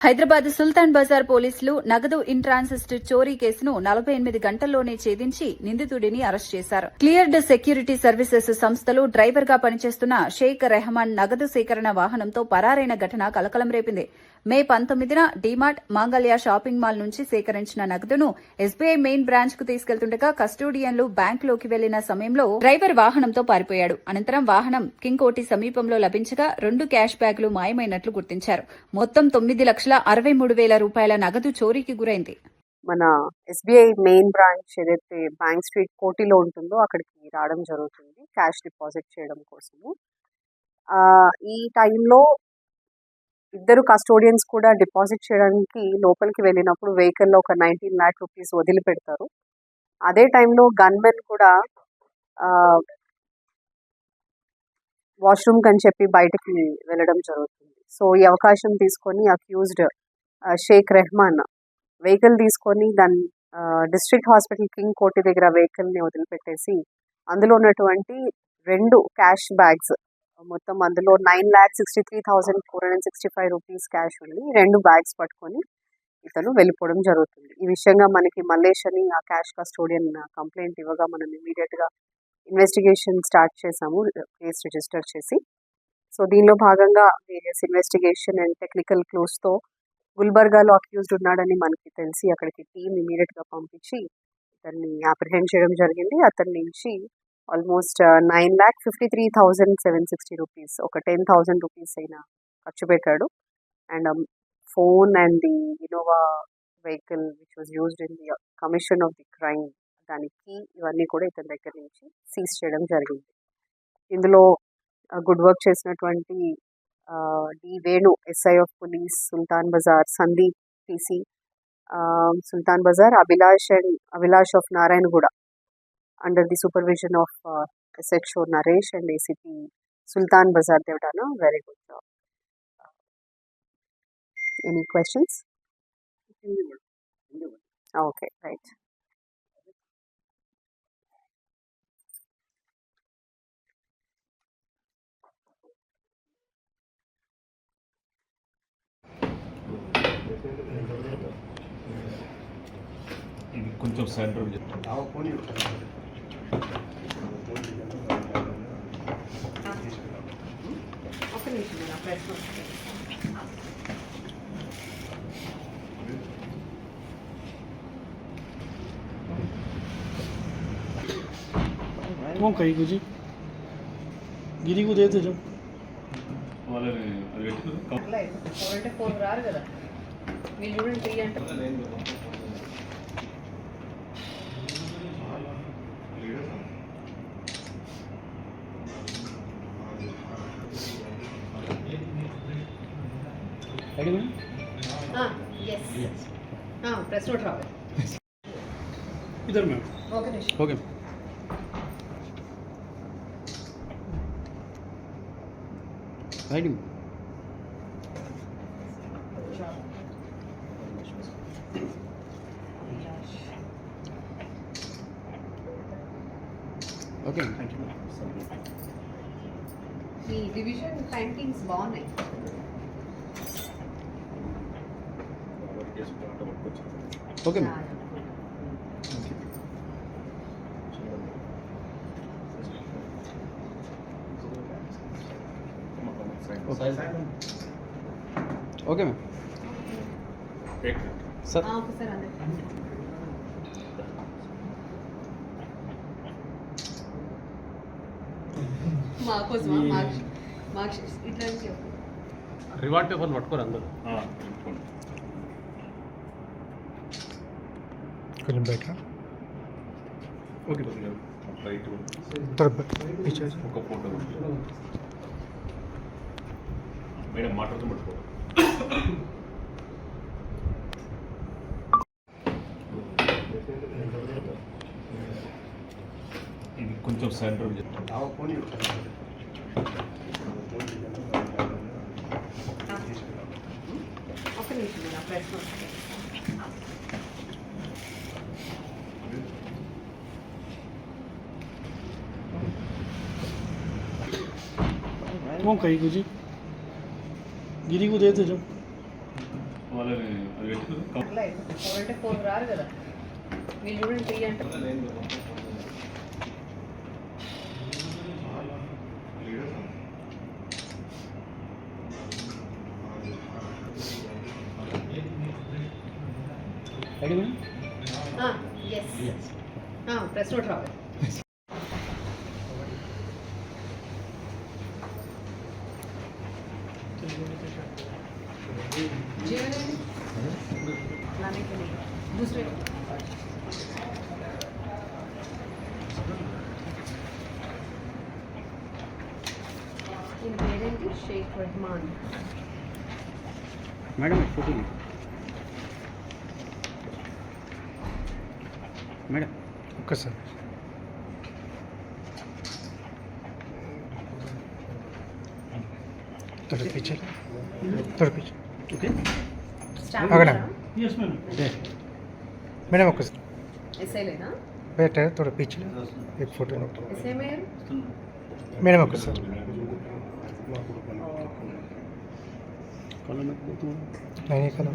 హైదరాబాద్ సుల్తాన్ బజార్ పోలీసులు నగదు in transit చోరీ కేసును 48 గంటల్లోనే ఛేదించి నిందితుడిని అరెస్ట్ చేశారు. క్లియర్డ్ సెక్యూరిటీ సర్వీసెస్ సంస్థలో డ్రైవర్ గా పనిచేస్తున్న షేక్ రెహమాన్ నగదు సేకరణ వాహనంతో పరారైన ఘటన కలకలం రేపింది. మే 19న డీమార్ట్ మాంగళ్య షాపింగ్ మాల్ నుంచి సేకరించిన నగదును ఎస్బీఐ మెయిన్ బ్రాంచ్ కు తీసుకెళ్తుండగా కస్టోడియన్లు బ్యాంకులోకి వెళ్లిన సమయంలో డ్రైవర్ వాహనంతో పారిపోయాడు. అనంతరం వాహనం కింగ్ కోటి సమీపంలో లభించగా 2 క్యాష్ బ్యాగులు మాయమైనట్లు గుర్తించారు. మొత్తం 9,63,000 రూపాయల నగదు చోరీకి గురైంది. మన ఎస్బీఐ మెయిన్ బ్రాంచ్ ఏదైతే బ్యాంక్ స్ట్రీట్ కోటిలో ఉంటుందో అక్కడికి రావడం జరుగుతుంది క్యాష్ డిపాజిట్ చేయడం కోసము. ఈ టైంలో ఇద్దరు కస్టోడియన్స్ కూడా డిపాజిట్ చేయడానికి లోపలికి వెళ్ళినప్పుడు వెహికల్లో ఒక 19 lakh రూపీస్ వదిలిపెడతారు. అదే టైంలో గన్మెన్ కూడా వాష్రూమ్ అని చెప్పి బయటకి వెళ్ళడం జరుగుతుంది. సో ఈ అవకాశం తీసుకొని అక్యూజ్డ్ షేక్ రెహమాన్ వెహికల్ తీసుకొని దాని డిస్ట్రిక్ట్ హాస్పిటల్ కింగ్ కోటి దగ్గర వెహికల్ని వదిలిపెట్టేసి అందులో ఉన్నటువంటి 2 క్యాష్ బ్యాగ్స్, మొత్తం అందులో 9,63,465 రూపీస్ క్యాష్ ఉంది. 2 బ్యాగ్స్ పట్టుకొని ఇతను వెళ్ళిపోవడం జరుగుతుంది. ఈ విషయంగా మనకి మల్లేష్ అని ఆ క్యాష్ కస్టోడియన్ కంప్లైంట్ ఇవ్వగా మనం ఇమీడియట్గా ఇన్వెస్టిగేషన్ స్టార్ట్ చేసాము, కేసు రిజిస్టర్ చేసి. సో దీనిలో భాగంగా వేరియస్ ఇన్వెస్టిగేషన్ అండ్ టెక్నికల్ క్లూస్తో గుల్బర్గాలో అక్యూజ్డ్ ఉన్నాడని మనకి తెలిసి అక్కడికి టీం ఇమీడియట్గా పంపించి ఇతన్ని అప్రిహెండ్ చేయడం జరిగింది. అతని నుంచి ఆల్మోస్ట్ 9,53,760 రూపీస్, ఒక 10,000 రూపీస్ అయినా ఖర్చు పెట్టాడు. And phone and the Innova vehicle which was used in the commission of the crime, దానికి ఇవన్నీ కూడా ఇతని దగ్గర నుంచి సీజ్ చేయడం జరిగింది. ఇందులో గుడ్ వర్క్ చేసినటువంటి D Venu SI of police Sultan Bazar, Sandeep TC Sultan Bazar, Abhilash of Narayanaguda under the supervision of SHO Naresh and ACP Sultan Bazar, they have done a very good job. Any questions? Okay, right. కొంచెం సెంటర్ कौन कही कुछ गिरी को देते जो प्रेस नोट राव इधर ma'am. Okay writing okay. Thank you. ఈ division paintings బాగున్నాయి. ఓకే. Okay ma'am. సార్ ఒకసారి అందరూ మా కోసం మార్క్ ఇట్లా రివార్డ్ పేపర్ పట్టుకోరు అందరూ. కొంచెం బయట. ఓకే ఒక ఫోటో మేడం మాట్లాడుతూ పట్టుకో. ఇది కొంచెం సెంటర్ ఒక నిమిషం ప్రెస్ कौन कही कुछ गिरी को देते जो వాళ్ళని అది పెట్టుకో. అట్లా అయిపోతుంది. 4 అంటే 4 రారు కదా, వీళ్ళు చూడండి 3 అంటే ready madam yes press note రావాలి. लाने के लिए दूसरे इन पेरेंट Sheikh Rahman madam photo madam ఒక్కసారి थोड़ा पीछे ओके स्टाफ अगड़ा यस मैम मैडम ओके ऐसे लेना बेटा थोड़ा पीछे एक फोटो ऐसे में मैडम ओके सर नहीं कलम